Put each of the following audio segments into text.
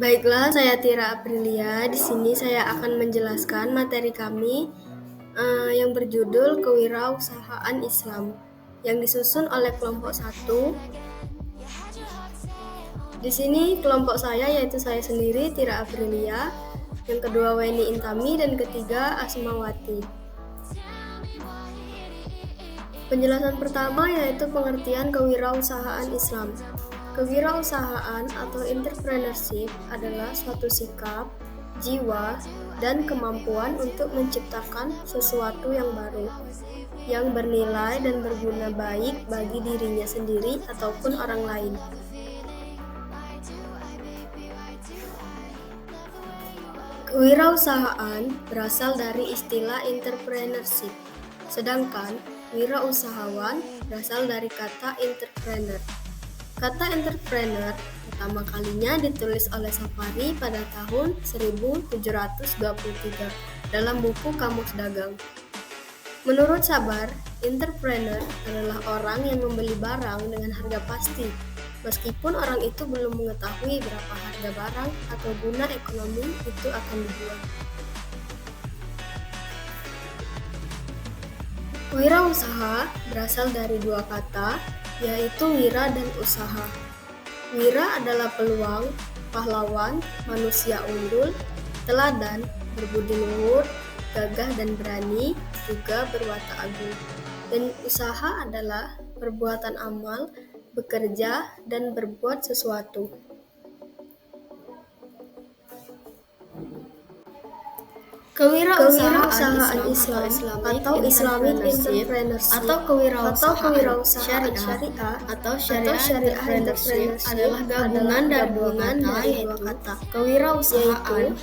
Baiklah, saya Tira Aprilia. Di sini saya akan menjelaskan materi kami yang berjudul Kewirausahaan Islam yang disusun oleh kelompok 1. Di sini kelompok saya yaitu saya sendiri Tira Aprilia, yang kedua Weni Intami dan ketiga Asmawati. Penjelasan pertama yaitu pengertian kewirausahaan Islam. Kewirausahaan atau entrepreneurship adalah suatu sikap, jiwa, dan kemampuan untuk menciptakan sesuatu yang baru, yang bernilai dan berguna baik bagi dirinya sendiri ataupun orang lain. Kewirausahaan berasal dari istilah entrepreneurship, sedangkan wirausahawan berasal dari kata entrepreneur. Kata entrepreneur pertama kalinya ditulis oleh Safari pada tahun 1723 dalam buku Kamus Dagang. Menurut Sabar, entrepreneur adalah orang yang membeli barang dengan harga pasti, meskipun orang itu belum mengetahui berapa harga barang atau guna ekonomi itu akan dijual. Wirausaha berasal dari dua kata, yaitu wira dan usaha. Wira adalah peluang, pahlawan, manusia unggul, teladan, berbudi luhur, gagah dan berani, juga berwatak agung. Dan usaha adalah perbuatan amal, bekerja, dan berbuat sesuatu. Kewirausahaan Islam atau Islamic Entrepreneurship atau kewirausahaan syariah atau syariah entrepreneurship adalah gabungan dari dua kata, kewirausahaan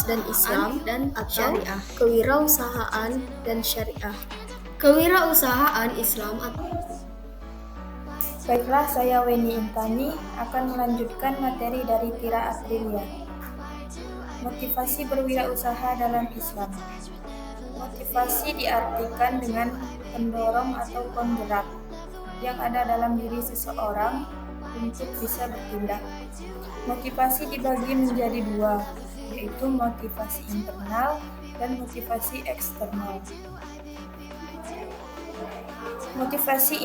dan Islam dan atau syariah. kewirausahaan dan syariah. Kewirausahaan Islam Baiklah, saya Weni Intani akan melanjutkan materi dari Tira Aprilia. Motivasi berwirausaha dalam Islam. Motivasi diartikan dengan pendorong atau penggerak yang ada dalam diri seseorang untuk bisa bertindak. Motivasi dibagi menjadi dua, yaitu motivasi internal dan motivasi eksternal. Motivasi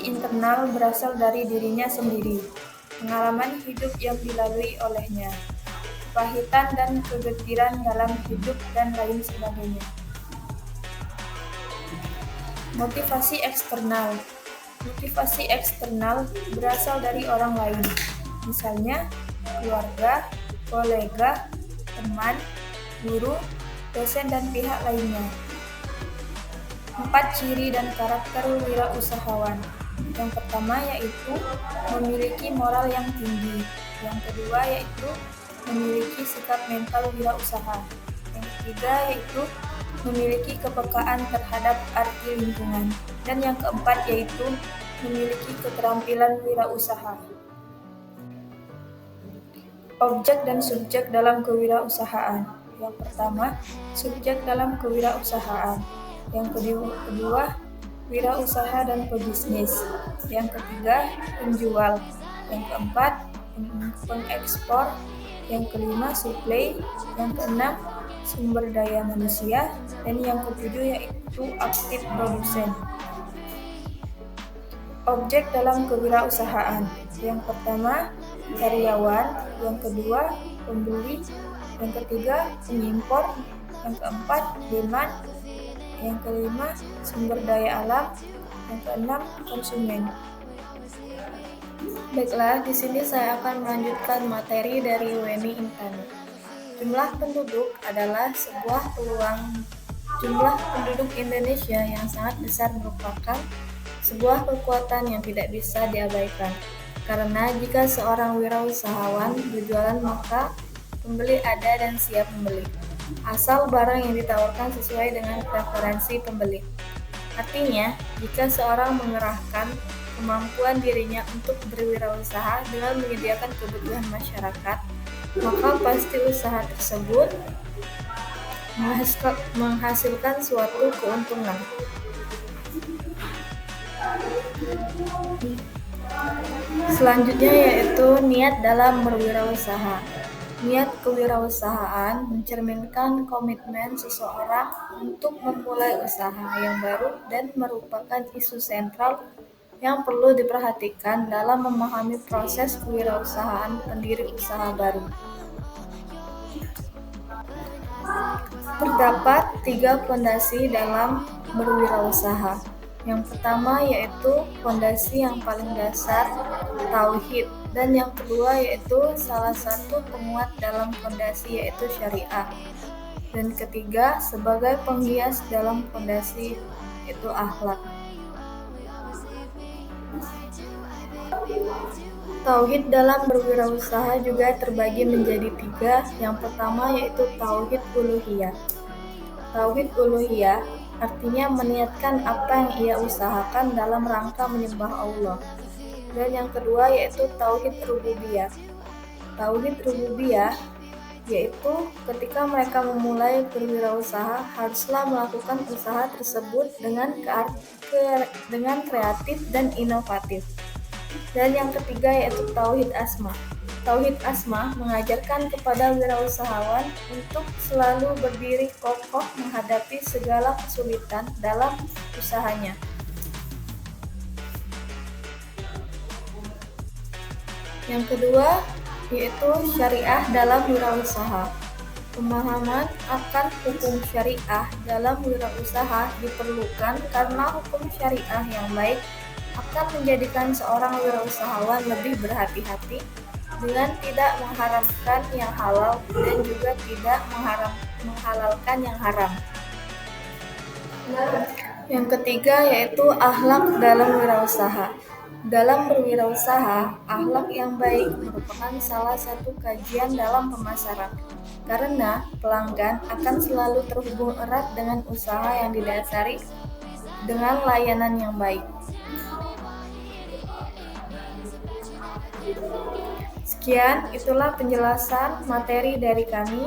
internal berasal dari dirinya sendiri, pengalaman hidup yang dilalui olehnya, kepahitan dan kegetiran dalam hidup dan lain sebagainya. Motivasi eksternal berasal dari orang lain, misalnya keluarga, kolega, teman, guru, dosen dan pihak lainnya. 4 ciri dan karakter wirausahawan. Yang pertama yaitu memiliki moral yang tinggi. Yang kedua yaitu memiliki sikap mental wirausaha. Yang ketiga yaitu memiliki kepekaan terhadap arti lingkungan. Dan yang keempat yaitu memiliki keterampilan wirausaha. Objek dan subjek dalam kewirausahaan. Yang pertama, subjek dalam kewirausasahaan. Yang kedua, wirausaha dan pebisnis. Yang ketiga, penjual. Yang keempat, pengekspor. Yang kelima, suplai. Yang keenam, sumber daya manusia. Dan yang ketujuh yaitu aktif produsen. Objek dalam kewirausahaan. Yang pertama, karyawan. Yang kedua, pembeli. Yang ketiga, pengimpor. Yang keempat, demand. Yang kelima, sumber daya alam. Yang keenam, konsumen. Baiklah, di sini saya akan melanjutkan materi dari Weni Intani. Jumlah penduduk adalah sebuah peluang. Jumlah penduduk Indonesia yang sangat besar merupakan sebuah kekuatan yang tidak bisa diabaikan. Karena jika seorang wirausahawan berjualan maka pembeli ada dan siap membeli. Asal barang yang ditawarkan sesuai dengan preferensi pembeli. Artinya, jika seorang mengerahkan kemampuan dirinya untuk berwirausaha dengan menyediakan kebutuhan masyarakat, maka pasti usaha tersebut menghasilkan suatu keuntungan. Selanjutnya yaitu niat dalam berwirausaha. Niat kewirausahaan mencerminkan komitmen seseorang untuk memulai usaha yang baru dan merupakan isu sentral yang perlu diperhatikan dalam memahami proses kewirausahaan pendiri usaha baru. Terdapat 3 fondasi dalam berwirausaha. Yang pertama yaitu fondasi yang paling dasar, tauhid, dan yang kedua yaitu salah satu penguat dalam fondasi yaitu syariah. Dan ketiga sebagai penghias dalam fondasi yaitu akhlak. Tauhid dalam berwirausaha juga terbagi menjadi 3. Yang pertama yaitu tauhid uluhiyah. Tauhid uluhiyah artinya meniatkan apa yang ia usahakan dalam rangka menyembah Allah. Dan yang kedua yaitu tauhid rububiyah. Tauhid rububiyah yaitu ketika mereka memulai berwirausaha haruslah melakukan usaha tersebut dengan kreatif dan inovatif. Dan yang ketiga yaitu tauhid asma. Tauhid asma mengajarkan kepada wirausahawan untuk selalu berdiri kokoh menghadapi segala kesulitan dalam usahanya. Yang kedua yaitu syariah dalam wirausaha. Pemahaman akan hukum syariah dalam wirausaha diperlukan karena hukum syariah yang baik akan menjadikan seorang wirausahawan lebih berhati-hati dengan tidak mengharamkan yang halal dan juga tidak menghalalkan yang haram. Yang ketiga yaitu akhlak dalam wirausaha. Dalam berwirausaha, akhlak yang baik merupakan salah satu kajian dalam pemasaran, karena pelanggan akan selalu terhubung erat dengan usaha yang didasari dengan layanan yang baik. Sekian, itulah penjelasan materi dari kami.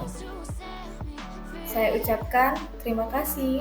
Saya ucapkan terima kasih.